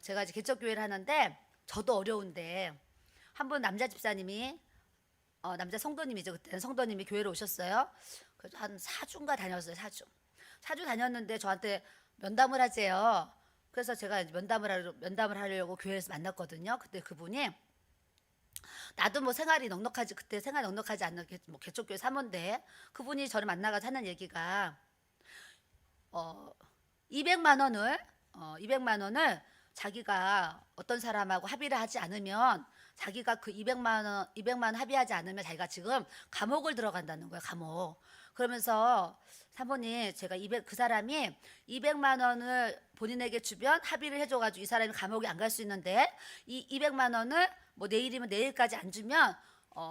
제가 이제 개척교회를 하는데 저도 어려운데 한 분 남자 집사님이 남자 성도님이죠. 그때는 성도님이 교회로 오셨어요. 그래서 한 4주인가 다녔어요. 4주 다녔는데 저한테 면담을 하재요. 그래서 제가 이제 면담을 하려고 교회에서 만났거든요. 그때 그분이 나도 뭐 생활이 넉넉하지 그때 생활이 넉넉하지 않는 뭐 개척교회 사모인데 그분이 저를 만나가서 하는 얘기가 어 200만 원을 200만 원을 자기가 어떤 사람하고 합의를 하지 않으면 자기가 그 200만 원 합의하지 않으면 자기가 지금 감옥을 들어간다는 거예요. 감옥. 그러면서 사모님 제가 그 사람이 200만 원을 본인에게 주면 합의를 해줘가지고 이 사람이 감옥에 안 갈 수 있는데 이 200만 원을 뭐 내일이면 내일까지 안 주면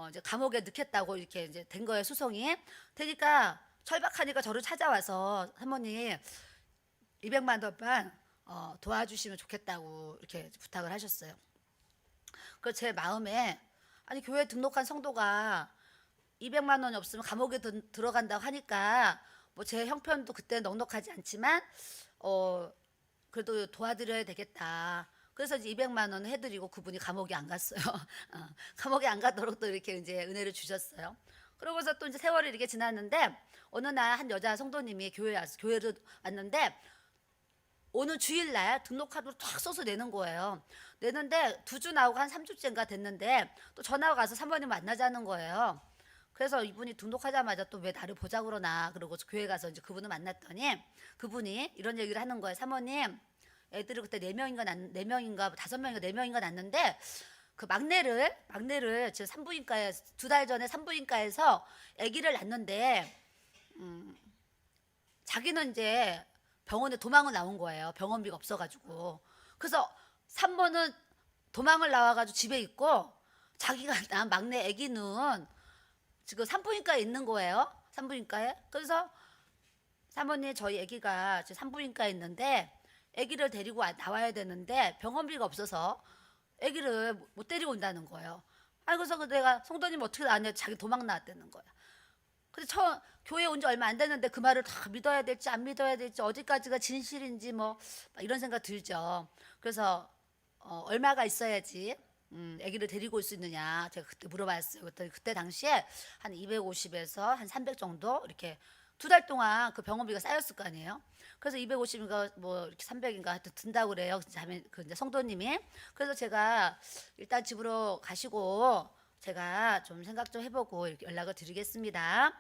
이제 감옥에 넣겠다고 이렇게 이제 된 거예요. 소송이. 되니까 철박하니까 저를 찾아와서 사모님 200만 원만 도와주시면 좋겠다고 이렇게 부탁을 하셨어요. 그래서 제 마음에 아니 교회 등록한 성도가 200만 원이 없으면 감옥에 들어간다고 하니까 뭐 제 형편도 그때 넉넉하지 않지만 그래도 도와드려야 되겠다. 그래서 이제 200만 원 해드리고 그분이 감옥에 안 갔어요. 감옥에 안 가도록 또 이렇게 이제 은혜를 주셨어요. 그러고서 또 이제 세월이 이렇게 지났는데 어느 날 한 여자 성도님이 교회로 왔는데 오늘 주일날 등록카드로 탁 써서 내는 거예요. 내는데 2주 나오고 한 3주째인가 됐는데 또 전화가 가서 사모님 만나자는 거예요. 그래서 이분이 등록하자마자 또 왜 나를 보자 그러나 그러고 교회 가서 이제 그분을 만났더니 그분이 이런 얘기를 하는 거예요. 사모님 애들이 그때 4명인가 5명인가 4명인가 낳는데 그 막내를 지금 산부인과에 2달 전에 산부인과에서 아기를 낳는데 자기는 이제 병원에 도망을 나온 거예요. 병원비가 없어가지고. 그래서 3번은 도망을 나와가지고 집에 있고 자기가 낳은 막내 아기는 지금 산부인과에 있는 거예요. 산부인과에. 그래서 사모님 저희 아기가 지금 산부인과에 있는데 아기를 데리고 나와야 되는데 병원비가 없어서 아기를 못 데리고 온다는 거예요. 아니 그래서 내가 성도님 어떻게 나왔냐 자기 도망 나왔다는 거야. 근데 교회 온 지 얼마 안 됐는데 그 말을 다 믿어야 될지 안 믿어야 될지 어디까지가 진실인지 뭐 이런 생각 들죠. 그래서 얼마가 있어야지 아기를 데리고 올 수 있느냐 제가 그때 물어봤어요. 그때 당시에 한 250에서 한 300 정도 이렇게 2달 동안 그 병원비가 쌓였을 거 아니에요. 그래서 250인가 뭐 이렇게 300인가 하여튼 든다고 그래요. 그 이제 성도님이. 그래서 제가 일단 집으로 가시고 제가 좀 생각 좀 해보고 이렇게 연락을 드리겠습니다.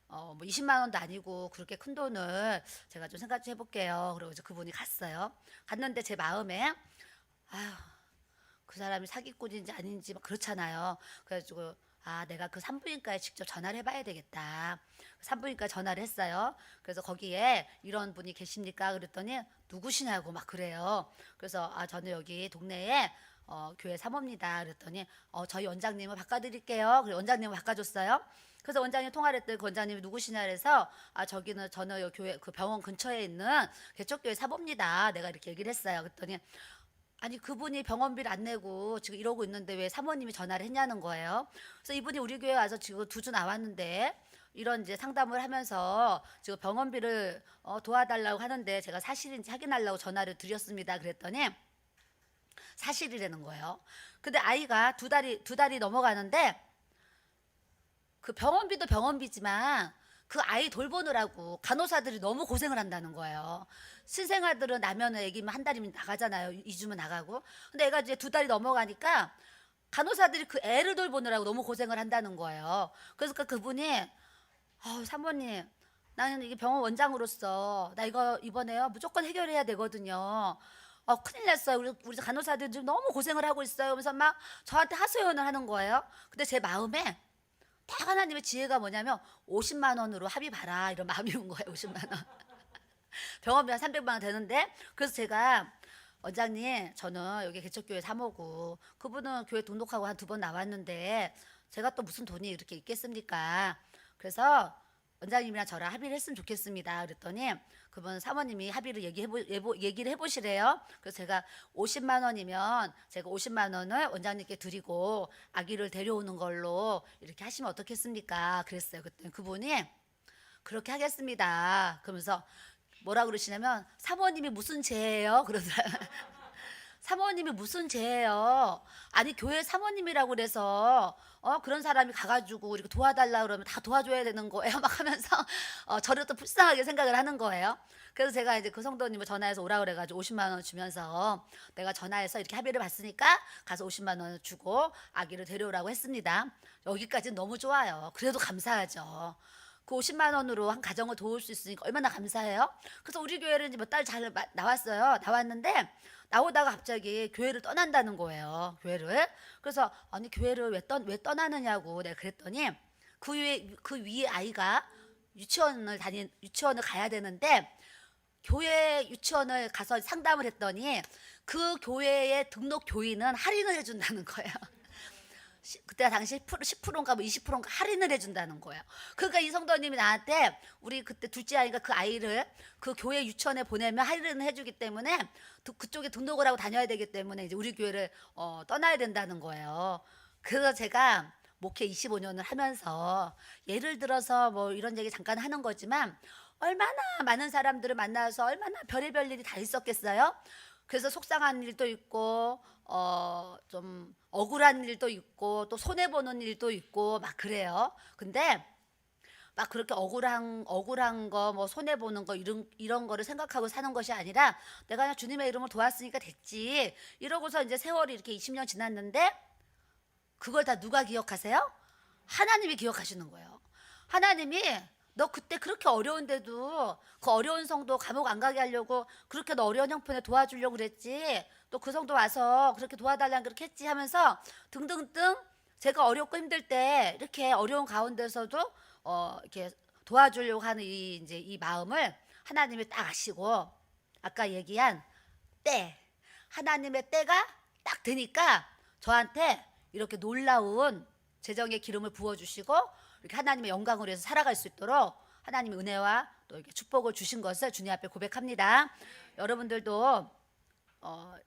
뭐 20만 원도 아니고 그렇게 큰 돈을 제가 좀 생각 좀 해볼게요. 그리고 이제 그분이 갔어요. 갔는데 제 마음에 아휴 그 사람이 사기꾼인지 아닌지 막 그렇잖아요. 그래가지고 내가 그 산부인과에 직접 전화를 해봐야 되겠다. 산부인과 전화를 했어요. 그래서 거기에 이런 분이 계십니까? 그랬더니 누구시냐고 막 그래요. 그래서 저는 여기 동네에 교회 사모입니다. 그랬더니 저희 원장님을 바꿔드릴게요. 그래서 원장님을 바꿔줬어요. 그래서 원장님 통화를 했더니 그 원장님이 누구시냐 그래서 저는 여기 교회 그 병원 근처에 있는 개척교회 사모입니다. 내가 이렇게 얘기를 했어요. 그랬더니 아니 그분이 병원비를 안 내고 지금 이러고 있는데 왜 사모님이 전화를 했냐는 거예요. 그래서 이분이 우리 교회 와서 지금 2주 나왔는데 이런 이제 상담을 하면서 지금 병원비를 도와달라고 하는데 제가 사실인지 확인하려고 전화를 드렸습니다. 그랬더니 사실이라는 거예요. 근데 아이가 2달이 넘어가는데 그 병원비도 병원비지만 그 아이 돌보느라고 간호사들이 너무 고생을 한다는 거예요. 신생아들은 나면은 애기면 한 달이면 나가잖아요. 2주면 나가고. 근데 애가 이제 2달이 넘어가니까 간호사들이 그 애를 돌보느라고 너무 고생을 한다는 거예요. 그래서 그분이 사모님 나는 이게 병원 원장으로서 나 이거 이번에요 무조건 해결해야 되거든요. 큰일 났어요. 우리 간호사들 지금 너무 고생을 하고 있어요. 그래서 막 저한테 하소연을 하는 거예요. 근데 제 마음에 딱 하나님의 지혜가 뭐냐면 50만 원으로 합의 봐라 이런 마음이 온 거예요. 50만 원. 병원비 한 300만 원 되는데 그래서 제가 원장님 저는 여기 개척교회 사모고 그분은 교회 등록하고 한 2번 나왔는데 제가 또 무슨 돈이 이렇게 있겠습니까? 그래서 원장님이랑 저랑 합의를 했으면 좋겠습니다. 그랬더니 그분 사모님이 합의를 얘기를 해보시래요. 그래서 제가 50만 원이면 제가 50만 원을 원장님께 드리고 아기를 데려오는 걸로 이렇게 하시면 어떻겠습니까? 그랬어요. 그랬더니 그분이 그렇게 하겠습니다. 그러면서 뭐라 그러시냐면 사모님이 무슨 죄예요? 그러더라고요. 사모님이 무슨 죄예요? 아니 교회 사모님이라고 그래서 그런 사람이 가가지고 이렇게 도와달라 그러면 다 도와줘야 되는 거예요? 막 하면서 저를 또 불쌍하게 생각을 하는 거예요. 그래서 제가 이제 그 성도님을 전화해서 오라 그래가지고 50만 원 주면서 내가 전화해서 이렇게 합의를 봤으니까 가서 50만 원을 주고 아기를 데려오라고 했습니다. 여기까지는 너무 좋아요. 그래도 감사하죠. 그 50만 원으로 한 가정을 도울 수 있으니까 얼마나 감사해요. 그래서 우리 교회를 이제 몇 달 잘 나왔어요. 나왔는데 나오다가 갑자기 교회를 떠난다는 거예요. 교회를. 그래서 아니 교회를 왜 떠나느냐고 내가 그랬더니 그 위에 아이가 유치원을 가야 되는데 교회 유치원을 가서 상담을 했더니 그 교회의 등록 교인은 할인을 해준다는 거예요. 그때 당시 10%인가 뭐 20%인가 할인을 해준다는 거예요. 그러니까 이 성도님이 나한테 우리 그때 둘째 아이가 그 아이를 그 교회 유치원에 보내면 할인을 해주기 때문에 그쪽에 등록을 하고 다녀야 되기 때문에 이제 우리 교회를 떠나야 된다는 거예요. 그래서 제가 목회 25년을 하면서 예를 들어서 뭐 이런 얘기 잠깐 하는 거지만 얼마나 많은 사람들을 만나서 얼마나 별의별 일이 다 있었겠어요. 그래서 속상한 일도 있고 좀 억울한 일도 있고 또 손해 보는 일도 있고 막 그래요. 근데 막 그렇게 억울한 거 뭐 손해 보는 거 이런 거를 생각하고 사는 것이 아니라 내가 그냥 주님의 이름을 도왔으니까 됐지. 이러고서 이제 세월이 이렇게 20년 지났는데 그걸 다 누가 기억하세요? 하나님이 기억하시는 거예요. 하나님이 너 그때 그렇게 어려운데도 그 어려운 성도 감옥 안 가게 하려고 그렇게 너 어려운 형편에 도와주려고 그랬지. 또 그 성도 와서 그렇게 도와달라는 그렇게 했지 하면서 등등등 제가 어렵고 힘들 때 이렇게 어려운 가운데서도 이렇게 도와주려고 하는 이 마음을 하나님이 딱 아시고 아까 얘기한 때 하나님의 때가 딱 되니까 저한테 이렇게 놀라운 재정의 기름을 부어주시고 이렇게 하나님의 영광을 위해서 살아갈 수 있도록 하나님의 은혜와 또 이렇게 축복을 주신 것을 주님 앞에 고백합니다. 여러분들도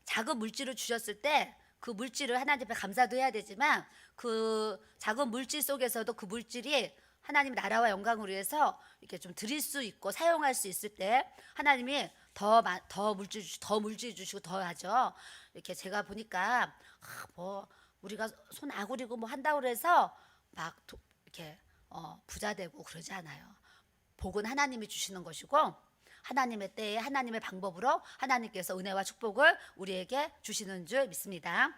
작은 물질을 주셨을 때 그 물질을 하나님 앞에 감사도 해야 되지만 그 작은 물질 속에서도 그 물질이 하나님 나라와 영광을 위해서 이렇게 좀 드릴 수 있고 사용할 수 있을 때 하나님이 더 물질 주시고 더 하죠. 이렇게 제가 보니까 뭐 우리가 손 아구리고 뭐 한다고 그래서 막 이렇게 부자 되고 그러지 않아요. 복은 하나님이 주시는 것이고 하나님의 때에 하나님의 방법으로 하나님께서 은혜와 축복을 우리에게 주시는 줄 믿습니다.